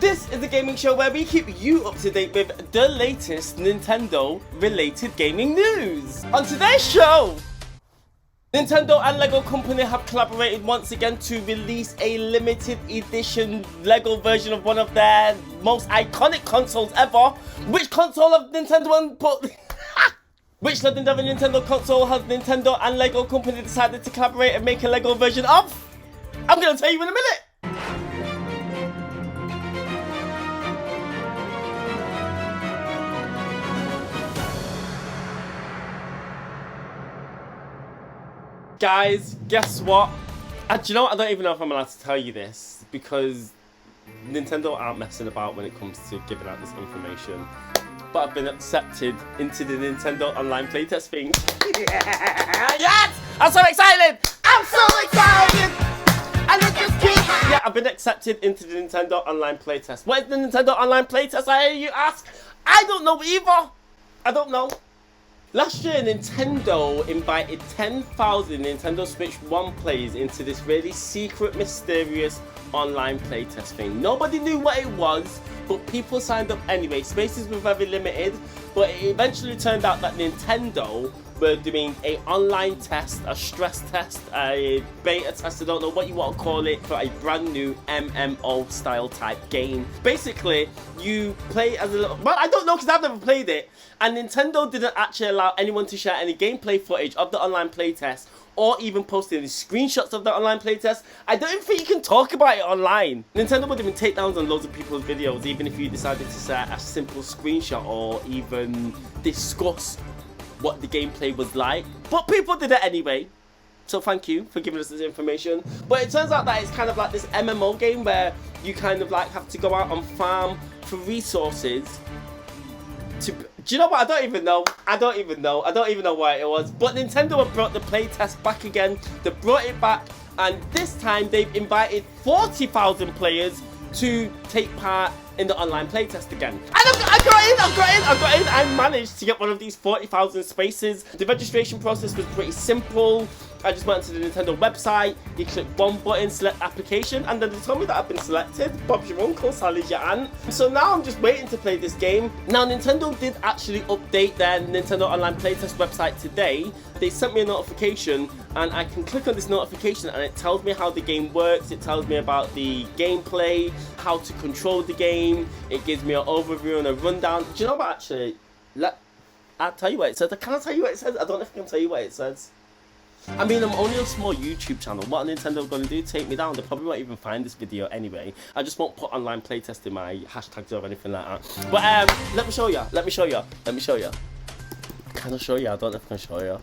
This is a gaming show where we keep you up to date with the latest Nintendo-related gaming news. On today's show, Nintendo and LEGO Company have collaborated once again to release a limited edition LEGO version of one of their most iconic consoles ever. Which console of Nintendo Which legendary Nintendo console has Nintendo and LEGO Company decided to collaborate and make a LEGO version of? I'm gonna tell you in a minute. Guys, guess what? Do you know what? I don't even know if I'm allowed to tell you this because Nintendo aren't messing about when it comes to giving out this information. But I've been accepted into the Nintendo online playtest thing. Yes! I'm so excited! I'm so excited! And it just keeps... Yeah, I've been accepted into the Nintendo online playtest. What is the Nintendo online playtest, I hear you ask? I don't know either. I don't know. Last year, Nintendo invited 10,000 Nintendo Switch 1 players into this really secret, mysterious online playtest thing. Nobody knew what it was, but people signed up anyway. Spaces were very limited, but it eventually turned out that Nintendo were doing an online test, a stress test, a beta test, I don't know what you want to call it, for a brand new MMO style type game. Basically, you play as a little... Well, I don't know because I've never played it. And Nintendo didn't actually allow anyone to share any gameplay footage of the online playtest or even post any screenshots of the online playtest. I don't even think you can talk about it online. Nintendo would even take down on loads of people's videos, even if you decided to share a simple screenshot or even discuss what the gameplay was like. But people did it anyway. So thank you for giving us this information. But it turns out that it's kind of like this MMO game where you kind of like have to go out and farm for resources to... Do you know what? I don't even know. I don't even know what it was. But Nintendo have brought the playtest back again. They brought it back, and this time they've invited 40,000 players to take part in the online playtest again. And I got in. I managed to get one of these 40,000 spaces. The registration process was pretty simple. I just went to the Nintendo website, you click one button, select application, and then they told me that I've been selected. Bob's your uncle, Sally's your aunt. So now I'm just waiting to play this game. Now Nintendo did actually update their Nintendo Online Playtest website today. They sent me a notification, and I can click on this notification and it tells me how the game works. It tells me about the gameplay, how to control the game. It gives me an overview and a rundown. Do you know what, actually? I'll tell you what it says. Can I tell you what it says? I don't know if I can tell you what it says. I mean, I'm only a small YouTube channel. What are Nintendo going to do? Take me down? They probably won't even find this video anyway. I just won't put online playtest in my hashtags or anything like that. But let me show you. Can I show you? I don't know if I can show you.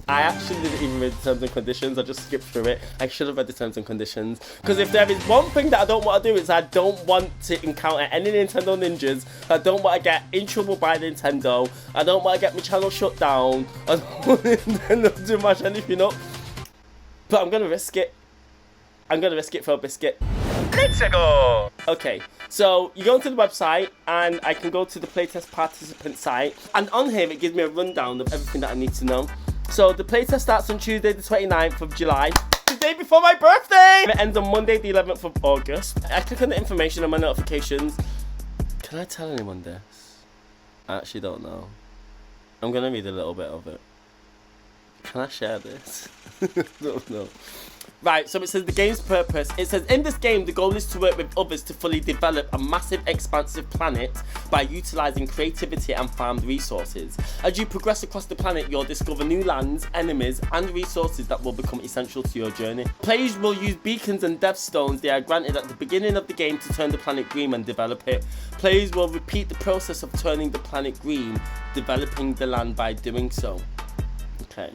I actually didn't even read the terms and conditions. I just skipped through it. I should have read the terms and conditions. Because if there is one thing that I don't want to do, is I don't want to encounter any Nintendo ninjas. I don't want to get in trouble by Nintendo. I don't want to get my channel shut down. I don't want Nintendo to do much anything up. But I'm going to risk it. I'm going to risk it for a biscuit. Let's go! Okay, so you go into the website and I can go to the playtest participant site, and on here it gives me a rundown of everything that I need to know. So the playtest starts on Tuesday the 29th of July, the day before my birthday! It ends on Monday the 11th of August. I click on the information on my notifications. Can I tell anyone this? I actually don't know. I'm gonna read a little bit of it. Can I share this? I don't know. Right, so it says the game's purpose. It says, in this game, the goal is to work with others to fully develop a massive, expansive planet by utilising creativity and farmed resources. As you progress across the planet, you'll discover new lands, enemies, and resources that will become essential to your journey. Players will use beacons and death stones they are granted at the beginning of the game to turn the planet green and develop it. Players will repeat the process of turning the planet green, developing the land by doing so. Okay.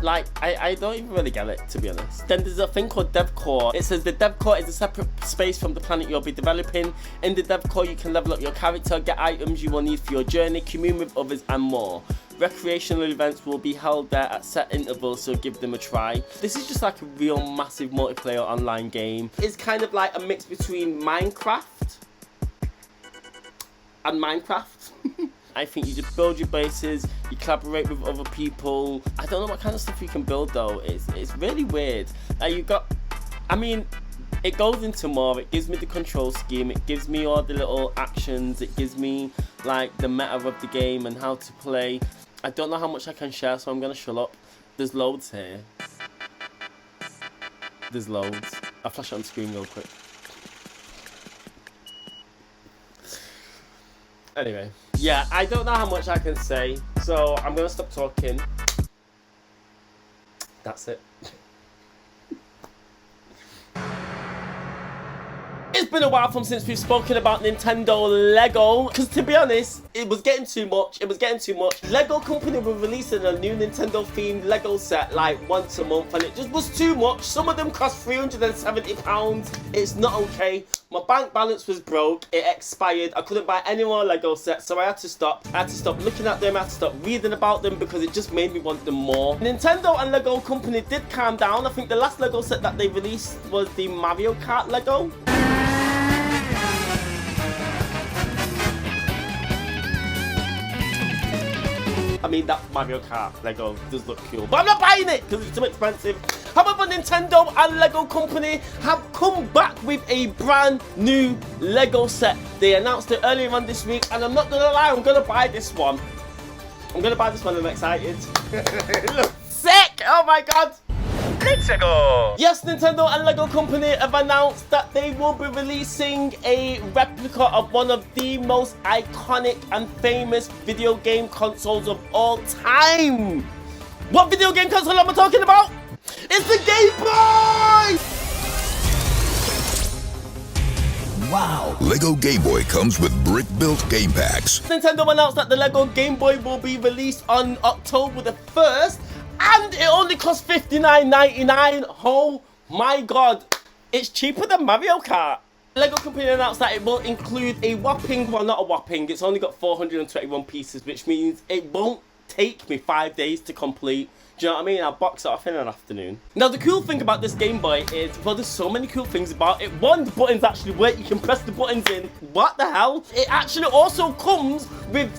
Like, I don't even really get it, to be honest. Then there's a thing called Dev Core. It says the Dev Core is a separate space from the planet you'll be developing. In the Dev Core, you can level up your character, get items you will need for your journey, commune with others, and more. Recreational events will be held there at set intervals, so give them a try. This is just like a real massive multiplayer online game. It's kind of like a mix between Minecraft and Minecraft. I think you just build your bases, you collaborate with other people. I don't know what kind of stuff you can build though. It's really weird. You got, I mean, it goes into more. It gives me the control scheme, it gives me all the little actions, it gives me like the meta of the game and how to play. I don't know how much I can share, so I'm gonna shut up. There's loads here. There's loads. I'll flash it on screen real quick. Anyway, yeah, I don't know how much I can say, so I'm gonna stop talking. That's it. It's been a while since we've spoken about Nintendo Lego, because to be honest, it was getting too much. Lego company were releasing a new Nintendo themed Lego set like once a month, and it just was too much. Some of them cost £370. It's not okay. My bank balance was broke, it expired, I couldn't buy any more Lego sets, so I had to stop. I had to stop looking at them, I had to stop reading about them because it just made me want them more. Nintendo and Lego company did calm down. I think the last Lego set that they released was the Mario Kart Lego. I mean, that Mario Kart Lego does look cool, but I'm not buying it because it's too expensive. However, Nintendo and Lego company have come back with a brand new Lego set. They announced it earlier on this week, and I'm not gonna lie, I'm gonna buy this one. I'm excited. It looks sick! Oh my god! Let's go! Yes, Nintendo and Lego company have announced that they will be releasing a replica of one of the most iconic and famous video game consoles of all time. What video game console am I talking about? It's the Game Boy! Wow. Lego Game Boy comes with brick-built game packs. Nintendo announced that the Lego Game Boy will be released on October the 1st. And it only costs $59.99. Oh my god. It's cheaper than Mario Kart. Lego company announced that it will include a whopping, well not a whopping, it's only got 421 pieces, which means it won't take me 5 days to complete. Do you know what I mean? I'll box it off in an afternoon. Now the cool thing about this Game Boy is, well, there's so many cool things about it. One, the buttons actually work, you can press the buttons in. What the hell? It actually also comes with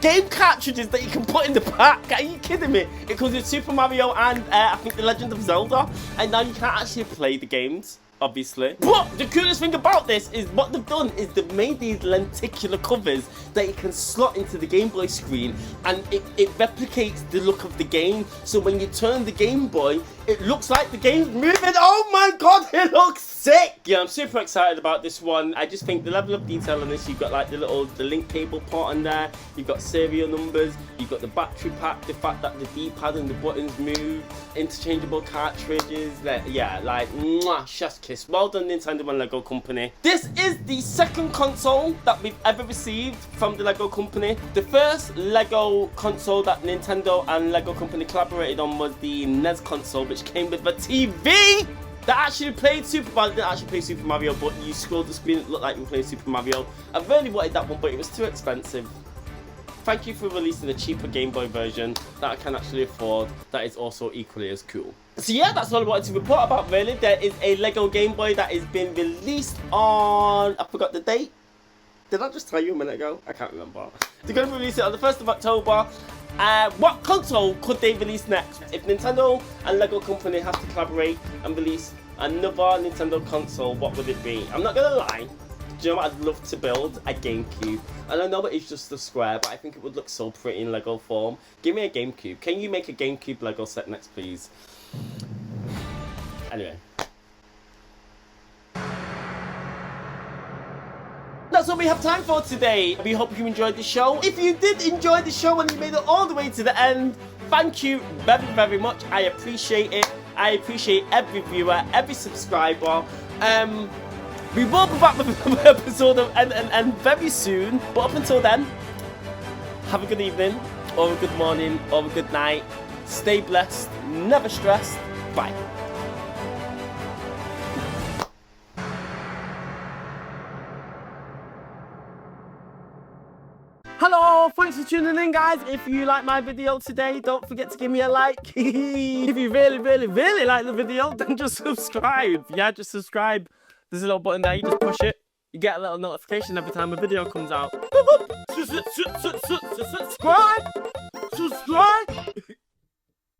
game cartridges that you can put in the pack. Are you kidding me? It comes with Super Mario and I think The Legend of Zelda, and now you can't actually play the games, obviously. But the coolest thing about this is what they've done is they've made these lenticular covers that you can slot into the Game Boy screen, and it replicates the look of the game. So when you turn the Game Boy, it looks like the game's moving. Oh my god, it looks sick! Yeah, I'm super excited about this one. I just think the level of detail on this, you've got like the link cable port on there, you've got serial numbers, you've got the battery pack, the fact that the D-pad and the buttons move, interchangeable cartridges, mwah, chef's kiss. Well done, Nintendo and Lego company. This is the second console that we've ever received from the Lego company. The first Lego console that Nintendo and Lego company collaborated on was the NES console, which came with a TV that actually played didn't actually play Super Mario, but you scrolled the screen, it looked like you were playing Super Mario. I really wanted that one, but it was too expensive. Thank you for releasing a cheaper Game Boy version that I can actually afford, that is also equally as cool. So yeah, that's all I wanted to report about really. There is a Lego Game Boy that is being released on, I forgot the date. Did I just tell you a minute ago? I can't remember. They're going to release it on the 1st of October. What console could they release next? If Nintendo and Lego company have to collaborate and release another Nintendo console, what would it be? I'm not going to lie. Do you know what I'd love to build? A GameCube. And I know it is just a square, but I think it would look so pretty in Lego form. Give me a GameCube. Can you make a GameCube Lego set next, please? Anyway. That's all we have time for today. We hope you enjoyed the show. If you did enjoy the show and you made it all the way to the end, thank you very, very much. I appreciate it. I appreciate every viewer, every subscriber. We will be back with another episode of N very soon. But up until then, have a good evening, or a good morning, or a good night. Stay blessed, never stressed. Bye. Hello, thanks for tuning in, guys. If you like my video today, don't forget to give me a like. If you really, really, really like the video, then just subscribe. Yeah, just subscribe. There's a little button there, you just push it. You get a little notification every time a video comes out. Subscribe! Subscribe!